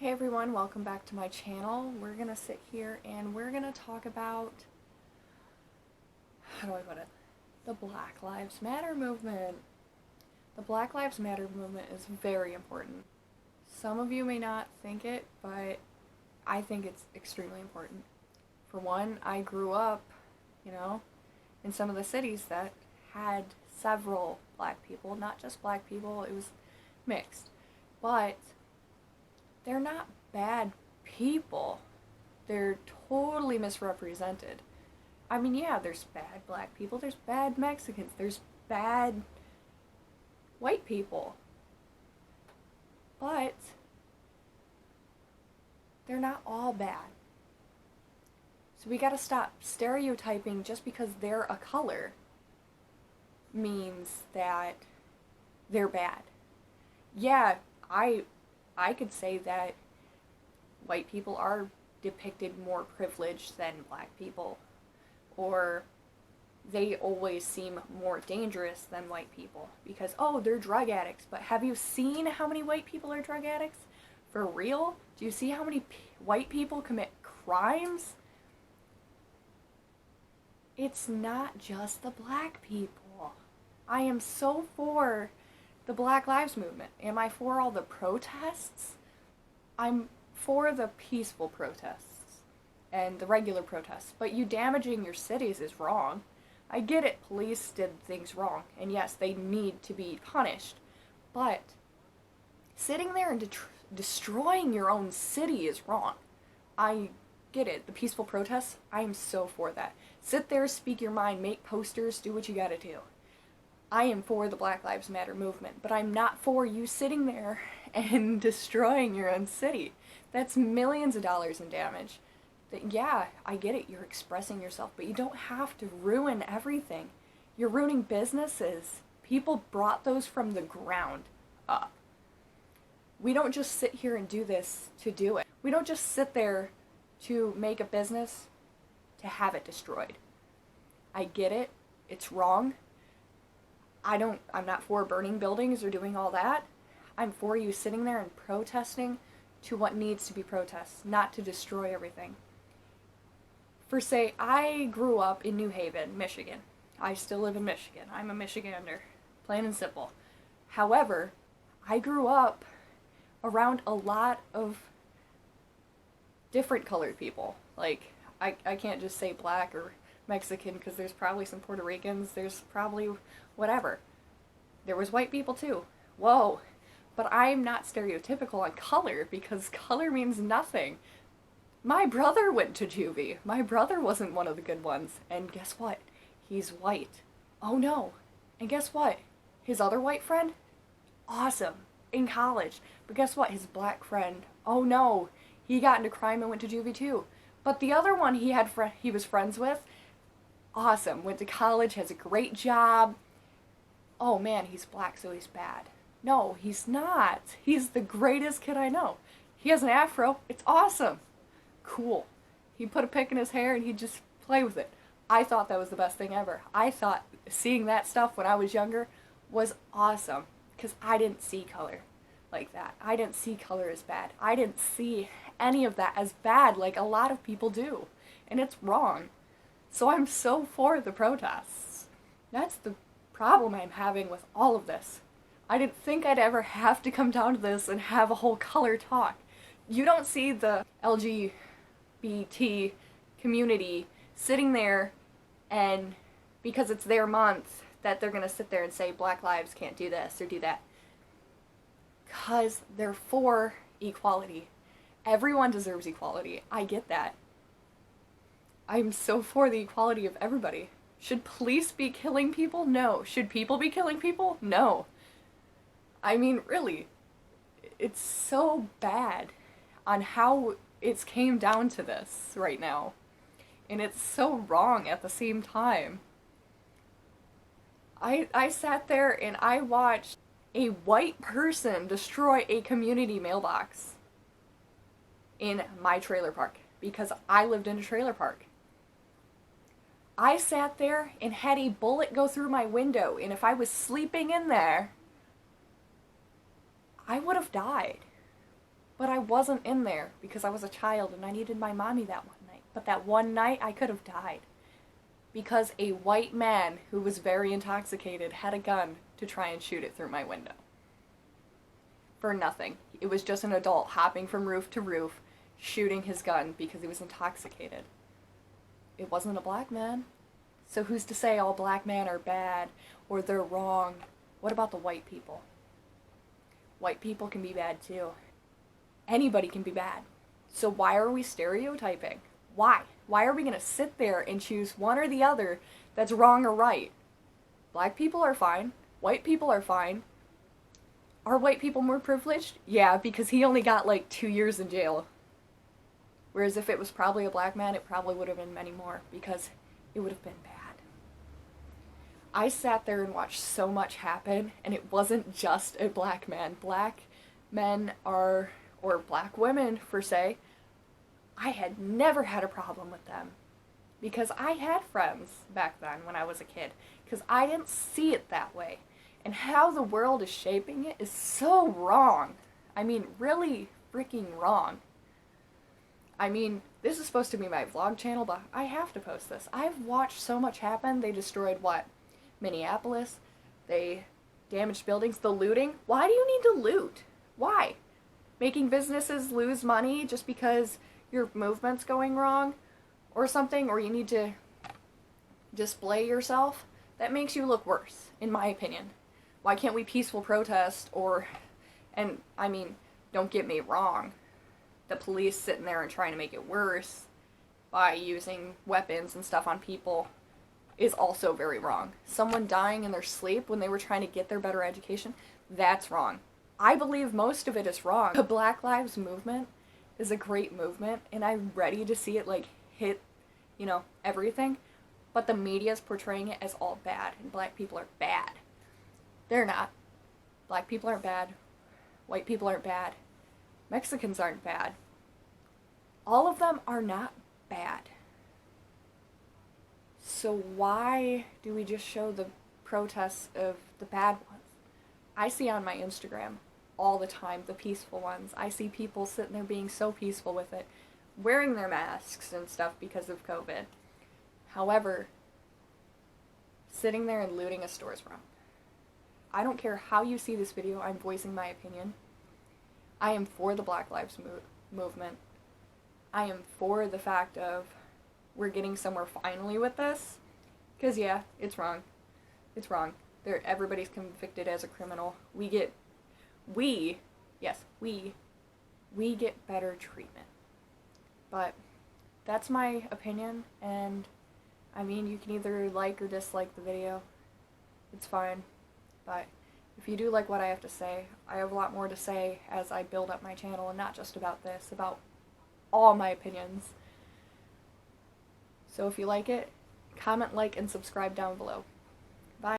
Hey everyone, welcome back to my channel. We're gonna sit here and we're gonna talk about, how do I put it? The Black Lives Matter movement. The Black Lives Matter movement is very important. Some of you may not think it, but I think it's extremely important. For one, I grew up, in some of the cities that had several black people, not just black people, it was mixed. But they're not bad people. They're totally misrepresented. I mean, yeah, there's bad black people, there's bad Mexicans, there's bad white people. But they're not all bad. So we gotta stop stereotyping just because they're a color means that they're bad. Yeah, I could say that white people are depicted more privileged than black people, or they always seem more dangerous than white people because, oh, they're drug addicts. But have you seen how many white people are drug addicts? For real? Do you see how many white people commit crimes? It's not just the black people. I am so for the Black Lives Movement. Am I for all the protests? I'm for the peaceful protests and the regular protests, but you damaging your cities is wrong. I get it, police did things wrong, and yes, they need to be punished, but sitting there and destroying your own city is wrong. I get it, the peaceful protests, I am so for that. Sit there, speak your mind, make posters, do what you gotta do. I am for the Black Lives Matter movement, but I'm not for you sitting there and destroying your own city. That's millions of dollars in damage. Yeah, I get it, you're expressing yourself, but you don't have to ruin everything. You're ruining businesses. People brought those from the ground up. We don't just sit here and do this to do it. We don't just sit there to make a business to have it destroyed. I get it, it's wrong. I'm not for burning buildings or doing all that. I'm for you sitting there and protesting to what needs to be protested, not to destroy everything. For say, I grew up in New Haven, Michigan. I still live in Michigan. I'm a Michigander, plain and simple. However, I grew up around a lot of different colored people. Like, I can't just say black or Mexican because there's probably some Puerto Ricans, there's probably whatever. There was white people too. Whoa. But I'm not stereotypical on color because color means nothing. My brother went to juvie. My brother wasn't one of the good ones. And guess what? He's white. Oh no. And guess what? His other white friend? Awesome. In college. But guess what? His black friend? Oh no. He got into crime and went to juvie too. But the other one he was friends with, awesome. Went to college, has a great job. Oh man, he's black, so he's bad. No, he's not. He's the greatest kid I know. He has an afro. It's awesome. Cool. He put a pick in his hair and he'd just play with it. I thought that was the best thing ever. I thought seeing that stuff when I was younger was awesome because I didn't see color like that. I didn't see color as bad. I didn't see any of that as bad like a lot of people do. And it's wrong. So I'm so for the protests. That's the problem I'm having with all of this. I didn't think I'd ever have to come down to this and have a whole color talk. You don't see the LGBT community sitting there and because it's their month that they're gonna sit there and say Black lives can't do this or do that. Because they're for equality. Everyone deserves equality. I get that. I'm so for the equality of everybody. Should police be killing people? No. Should people be killing people? No. I mean, really, it's so bad on how it's came down to this right now. And it's so wrong at the same time. I sat there and I watched a white person destroy a community mailbox in my trailer park because I lived in a trailer park. I sat there and had a bullet go through my window, and if I was sleeping in there, I would have died. But I wasn't in there because I was a child and I needed my mommy that one night. But that one night, I could have died. Because a white man who was very intoxicated had a gun to try and shoot it through my window. For nothing. It was just an adult hopping from roof to roof, shooting his gun because he was intoxicated. It wasn't a black man. So who's to say all black men are bad or they're wrong? What about the white people? White people can be bad too. Anybody can be bad. So why are we stereotyping? Why? Why are we going to sit there and choose one or the other that's wrong or right? Black people are fine. White people are fine. Are white people more privileged? Yeah, because he only got like 2 years in jail. Whereas if it was probably a black man, it probably would have been many more because it would have been bad. I sat there and watched so much happen, and it wasn't just a black man. Black men are, or black women per se, I had never had a problem with them. Because I had friends back then when I was a kid. Because I didn't see it that way. And how the world is shaping it is so wrong. I mean, really freaking wrong. I mean, this is supposed to be my vlog channel, but I have to post this. I've watched so much happen. They destroyed what? Minneapolis. They damaged buildings. The looting. Why do you need to loot? Why? Making businesses lose money just because your movement's going wrong or something, or you need to display yourself? That makes you look worse, in my opinion. Why can't we peaceful protest and I mean, don't get me wrong, the police sitting there and trying to make it worse by using weapons and stuff on people is also very wrong. Someone dying in their sleep when they were trying to get their better education, that's wrong. I believe most of it is wrong. The Black Lives Movement is a great movement, and I'm ready to see it, like, hit, everything. But the media's portraying it as all bad, and black people are bad. They're not. Black people aren't bad. White people aren't bad. Mexicans aren't bad. All of them are not bad. So why do we just show the protests of the bad ones? I see on my Instagram all the time the peaceful ones. I see people sitting there being so peaceful with it, wearing their masks and stuff because of COVID. However, sitting there and looting a store is wrong. I don't care how you see this video, I'm voicing my opinion. I am for the Black Lives Movement. I am for the fact of we're getting somewhere finally with this. Because yeah, it's wrong. It's wrong. Everybody's convicted as a criminal. We get better treatment. But that's my opinion, and I mean, you can either like or dislike the video. It's fine. But if you do like what I have to say, I have a lot more to say as I build up my channel, and not just about this, about all my opinions. So if you like it, comment, like, and subscribe down below.